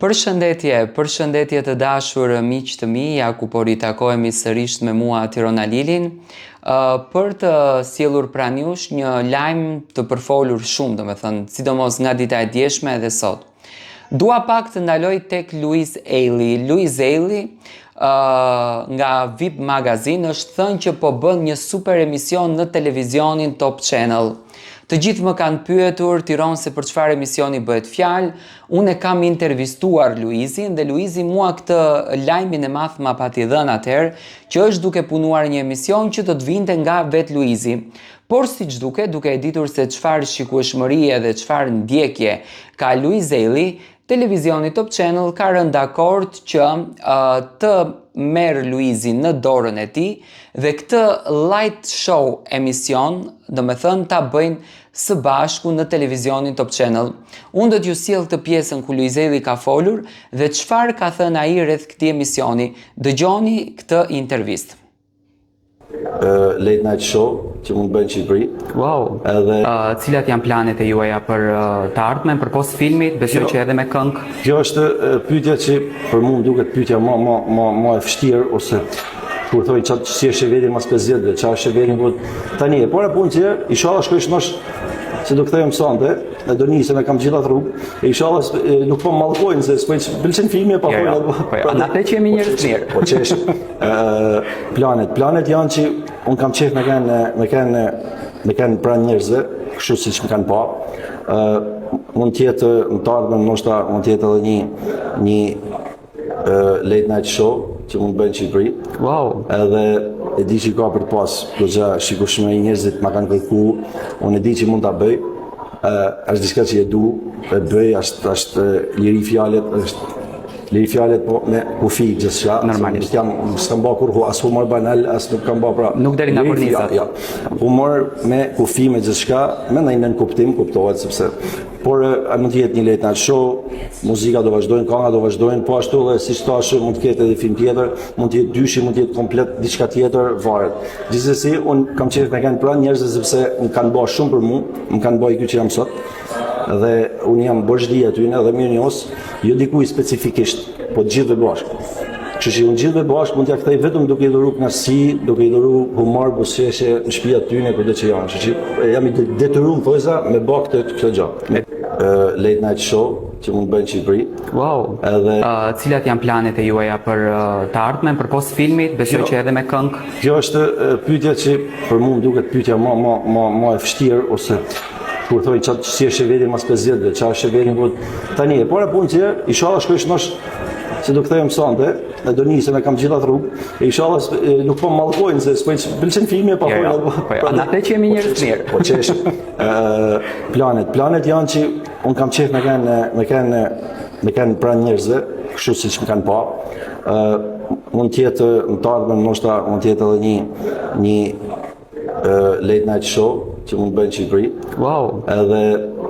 Përshëndetje të dashur miq të mi, ja ku po ritakohemi sërish me mua Tirona Lilin, për të sjellur pranë jush një lajm të përfolur shumë, domethënë, sidomos nga dita e djeshme edhe sot. Dua pak të ndaloj tek Louise Ailey. Louise Ailey nga VIP Magazine është thënë që po bën një super emision në televizionin Top Channel. Të gjithë më kanë pyetur Tiron se për çfarë emisioni bëhet fjalë. Unë e kam intervistuar Luizin dhe Luizi mua këtë lajmin e madh ma pati dhënë atëherë që është duke punuar një emision që do të vinte nga vet Luizi. Por siç duke e ditur se çfarë shikueshmërie dhe çfarë ndjekje ka Louise Ailey, televizioni Top Channel ka rënë dakord që të merr Luizin në dorën e tij dhe këtë light show emision, domethënë ta bëjnë së bashku në televizionin Top Channel. Unë do t'ju sjell këtë pjesën ku Louise Ailey ka folur dhe çfarë ka thënë ai rreth këtij emisioni. Dëgjoni këtë intervistë. Late night show që mund bëjnë në Shqipëri. Wow. Edhe cilat janë planet e juaja për të ardhmen, përpos filmit, besoj që edhe me këngë? Kjo është pyetja që për mua më duket pyetja më e vështirë, ose kur thoi çfarë si është veti mas 50 vjet, çfarë është veti po tani. Por apo që inshallah shkoj shnosh se do kthehem sonte, e do nisem, e kam gjitha rrugë, e inshallah nuk po mallkojnë se s'po pëlqen filmi apo atë që jemi njerëz të mirë. Po çesh. Planet janë që un kam qejf me kanë pranë njerëzve, kështu siç më kanë pa. Mund të jetë më të ardhmen, ndoshta mund të jetë edhe një late night show që mund bëjnë në Shqipëri. Wow. Edhe e di që ka për pas goxha shikueshmëri, njerëzit ma kanë kërku, unë e di që mund ta bëj. Është diçka që e du, e bëj, është liri fjallet, po me kufi gjithçka. Normalisht. S'kam bë kur as humor banal, as nuk kam bë pra. Nuk deri nga kornizat. Ja. Humor me kufi me gjithçka, me ndonjë kuptim kuptohet sepse. Por mund të jetë një late night show, muzika do vazhdojnë, kënga do vazhdojnë, po ashtu edhe siç thash, mund të ketë edhe film tjetër, mund të jetë dyshi, mund të jetë komplet diçka tjetër, varet. Gjithsesi, un kam qejf me kanë pranë njerëz sepse më kanë bërë shumë për mua, më kanë bërë kjo që jam sot. Dhe un jam boshdi aty edhe mirë njohës, jo dikuj specifikisht, po të gjithëve bashkë. Kështu që unë gjithëve bashkë mund t'ja kthej vetëm duke i dhuru kënaqësi, duke i dhuru humor, buzëqeshje në shtëpia tyne kudo që janë. Kështu që jam i detyruar thojza me bë këtë gjë. Late night show që mund bëjnë në Shqipëri. Wow. Edhe cilat janë planet e juaja për të ardhmen, përpos filmit, besoj që edhe me këngë? Kjo është pyetja që për mua më duket pyetja më e vështirë, ose kur thoi çfarë si është veti mas 50 vjet, çfarë është veti po tani. Por apo që inshallah shkoj shnosh se do kthehem sonte, e do nisem, e kam gjitha rrugë, e inshallah nuk po mallkojnë se s'po pëlqen filmi apo atë që jemi njerëz të mirë. Po çesh. Planet janë që un kam qejf me kanë pranë njerëzve, kështu siç më kanë pa. Mund të jetë më të ardhmen, ndoshta mund të jetë edhe një late night show që mund bëjnë në Shqipëri. Wow. Edhe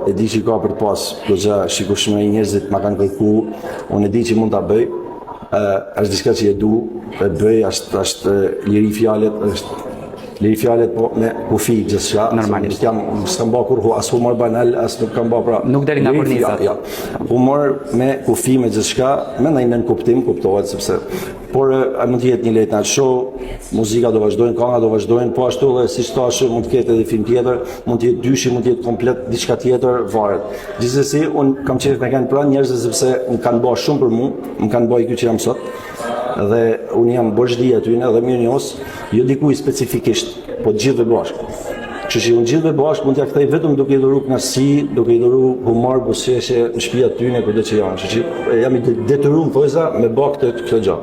e di që ka për pas goxha shikueshmëri, njerëzit ma kanë kërku, unë e di që mund ta bëj. Është diçka që e du, e bëj, është liri fjallet, po me kufi gjithçka. Normalisht. S'kam bë kur as humor banal, as nuk kam bë pra. Nuk deri nga kornizat. Ja. Humor me kufi me gjithçka, me ndonjë kuptim kuptohet sepse. Por mund të jetë një late night show, muzika do vazhdojnë, kënga do vazhdojnë, po ashtu edhe siç thash, mund të ketë edhe film tjetër, mund të jetë dyshi, mund të jetë komplet diçka tjetër, varet. Gjithsesi, un kam qejf me kanë pranë njerëz sepse më kanë bërë shumë për mua, më kanë bërë kjo që jam sot. Dhe un jam boshdi aty edhe mirë njohës, jo dikuj specifikisht, po të gjithëve bashkë. Kështu që unë gjithëve bashkë mund t'ja kthej vetëm duke i dhuru kënaqësi, duke i dhuru humor, buzëqeshje në shtëpia tyne kudo që janë. Kështu që jam i detyruar thojza me bë këtë gjë.